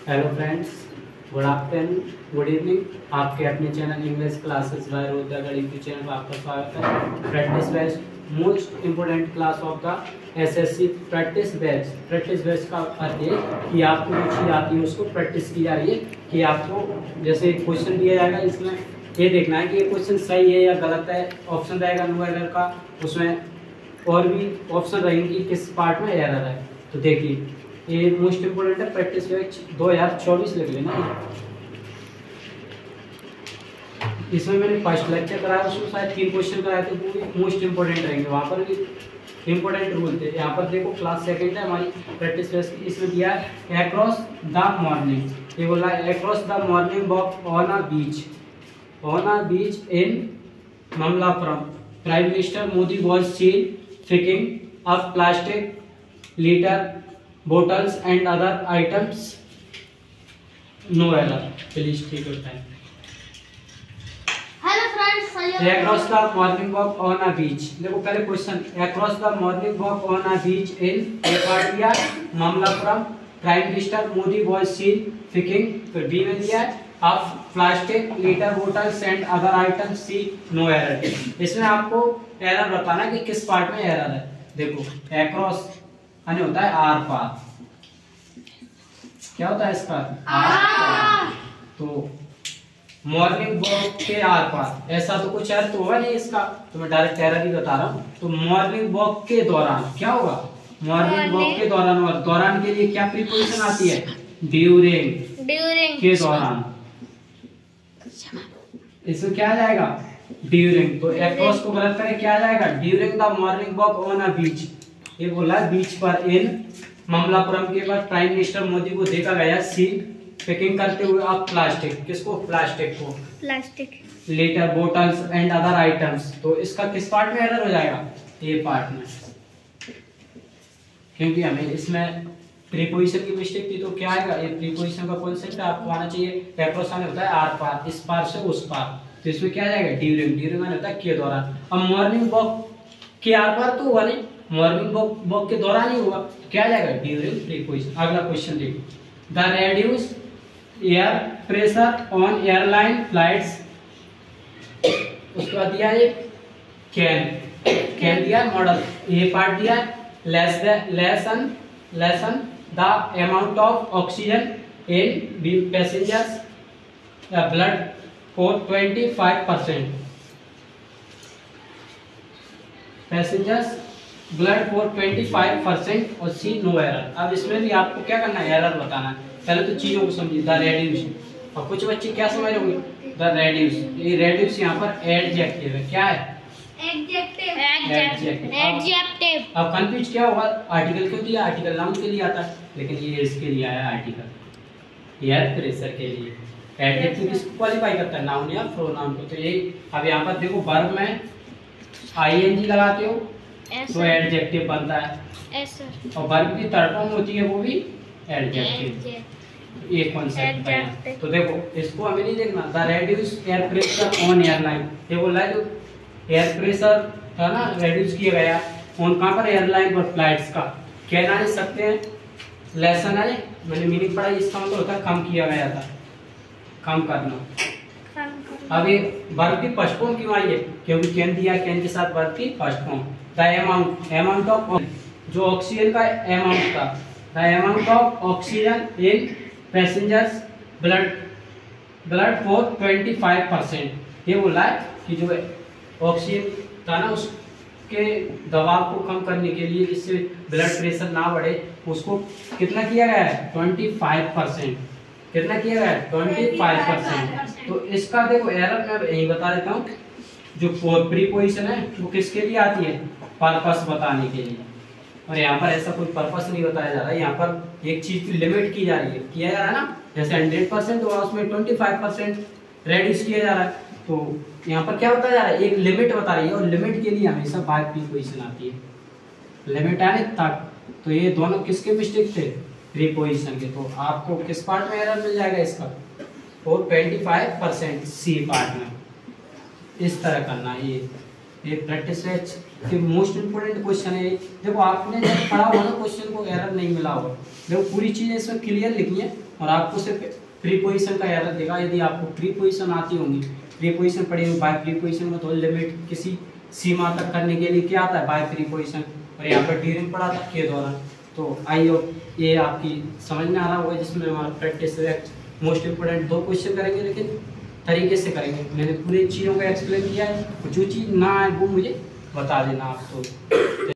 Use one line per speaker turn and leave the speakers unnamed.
Hello friends, good afternoon, good evening. आपके अपने channel English classes bye Rohit YouTube channel पर आपका स्वागत है। Practice batch most important class of the assessee practice batch. Practice batch का अर्थ है कि आपको जो चीज़ आती है उसको प्रैक्टिस की जा रही है कि आपको जैसे क्वेश्चन दिया जाएगा, इसमें ये देखना है कि ये क्वेश्चन सही है या गलत है। ऑप्शन रहेगा नो एरर का, उसमें और भी ऑप्शन रहेंगे किस पार्ट में एरर है। तो देखिए, ये मोस्ट इम्पोर्टेंट है प्रैक्टिस बैच 2024 लिख लेना। इसमें मैंने फर्स्ट लेक्चर कराया, उसमें शायद 3 क्वेश्चन कराए थे, वो भी मोस्ट इम्पोर्टेंट रहेंगे। वहाँ पर भी इम्पोर्टेंट रूल थे। यहाँ पर देखो क्लास सेकंड है हमारी प्रैक्टिस बैच की। इसमें दिया है अक्रॉस द मॉर्निंग, ये बोला across the morning walk on a beach in Mamallapuram prime minister Modi was seen picking up plastic litter, bottles and other items. No error. Please take your time.
Hello friends.
Across the morning walk on a beach. देखो पहले question, across the morning walk on a beach in Epatia, Mamlapuram, Prime Minister Modi was seen picking. फिर B में दिया है of plastic, litter, bottles and other items. C no error. इसमें आपको error बताना कि किस पार्ट में एरर है। देखो across यानी होता है आर पार। क्या होता है इसका आर पार। तो मॉर्निंग वॉक के आर पार, ऐसा तो कुछ अर्थ होगा नहीं इसका, तो मैं डायरेक्ट एरर ही बता रहा हूँ। तो मॉर्निंग वॉक के दौरान क्या होगा, मॉर्निंग वॉक के दौरान, और दौरान के लिए क्या प्रीपोजिशन आती है, ड्यूरिंग के दौरान। इसमें क्या आ जाएगा ड्यूरिंग। तो अक्रॉस को गलत करें, क्या आ जाएगा during the morning walk on a beach. ये बोला बीच पर इन ममलापुरम के बाद प्राइम मिनिस्टर मोदी को देखा गया सी पैकिंग करते हुए आप प्लास्टिक, किसको प्लास्टिक को, litre, bottles and other items. तो इसका किस पार्ट में एरर हो जाएगा, ये पार्ट में, क्योंकि हमें इसमें प्रीपोजिशन की मिस्टेक थी। तो क्या आएगा, ये प्रीपोजिशन का कॉन्सेप्ट आपको आना चाहिए। एप्रोक्स होता है आर पार, इस पार से उस पार। तो इसमें क्या जाएगा ड्यूरिंग होता है के दौरान। अब मॉर्निंग वॉक के आर पार तो हुआ नहीं, मॉर्निंग वॉक के दौरान ही हुआ, क्या जाएगा ड्यूरिंग प्रीपोजिशन। अगला क्वेश्चन देखो, the reduce air pressure on airline flights. उसके बाद दिया है कैन दिया मॉडल, ये पार्ट दिया lesson the amount of oxygen in passengers blood for 25%, passengers blood for 25% और सी नो एरर। अब इसमें भी आपको क्या करना है, एरर बताना है। पहले तो चीजों को समझिए, द रेड्यूस। और कुछ बच्चे क्या समझ रहे होंगे, द रेड्यूस, ये रेड्यूस यहाँ पर एडजेक्टिव है। क्या है एडजेक्टिव। अब कंफ्यूज क्या होगा, आर्टिकल क्यों दिया, आर्टिकल नाउन के लिए आता है, लेकिन ये इसके लिए आया आर्टिकल एयर प्रेशर के लिए। एडजेक्टिव किसको क्वालिफाई करता है, नाउन या प्रोनाउन को। तो ये अब यहाँ पर देखो वर्ब में आईएनजी लगाते हो तो एडजेक्टिव बनता है, और वर्ब की थर्ड फॉर्म होती है वो भी एडजेक्टिव। ये कॉन्सेप्ट है। तो देखो इसको हमें नहीं देखना, the reduce air pressure on airline. ये बोल रहा है जो एयर प्रेशर था ना रेड्यूस किया गया ऑन कहाँ पर, एयरलाइन पर, फ्लाइट्स का। कहना नहीं सकते हैं लेसन है, मैंने मीनिंग पढ़ा, इसका मतलब होता है कम किया गया था, कम करना। अब ये वर्ब की फर्स्ट फॉर्म क्यों आई है, क्योंकि कैन दिया, कैन के साथ वर्ब की first form. The amount of जो ऑक्सीजन का अमाउंट था, the amount of oxygen in passengers blood for 25%। ये बोला है कि जो ऑक्सीजन था ना उसके दबाव को कम करने के लिए, जिससे ब्लड प्रेशर ना बढ़े, उसको कितना किया गया है 25%। कितना किया गया है 25%। तो इसका देखो एरर मैं यही बता देता हूँ, जो प्रीपोजिशन है वो किसके लिए आती है, पर्पस बताने के लिए। और यहाँ पर ऐसा कोई पर्पस नहीं बताया जा रहा है, यहाँ पर एक चीज की लिमिट की जा रही है, किया जा रहा है ना, जैसे 100% हुआ उसमें 25% रेड्यूस किया जा रहा है। तो यहाँ पर क्या बताया जा रहा है, एक लिमिट बता रही है, और लिमिट के लिए हमेशा बाय प्रीपोजिशन आती है, लिमिट आने तक। तो ये दोनों किसके मिस्टेक थे, प्रीपोजिशन के। तो आपको किस पार्ट में एरर मिल जाएगा इसका, और 25% सी पार्ट में। इस तरह करना है ये। ये प्रैक्टिस के मोस्ट इम्पोर्टेंट क्वेश्चन है। देखो आपने जब पढ़ा हुआ ना क्वेश्चन को एरर नहीं मिला होगा। देखो पूरी चीज़ें इसमें क्लियर लिखी है और आपको सिर्फ प्रीपोजिशन का एरर देगा। यदि आपको प्रीपोजिशन आती होंगी, प्रीपोजिशन पढ़ी हुई, बाय प्रीपोजिशन में तो लिमिट किसी सीमा तक करने के लिए क्या आता है, बाय प्रीपोजिशन, और यहाँ पर ड्यूरिंग पढ़ा था के दौरान। तो आई होप ये आपकी समझ में आ रहा होगा, जिसमें हमारा प्रैक्टिस मोस्ट इम्पोर्टेंट 2 क्वेश्चन करेंगे, लेकिन तरीके से करेंगे। मैंने पूरी चीज़ों को एक्सप्लेन किया है, जो चीज़ ना आए वो मुझे बता देना आप। तो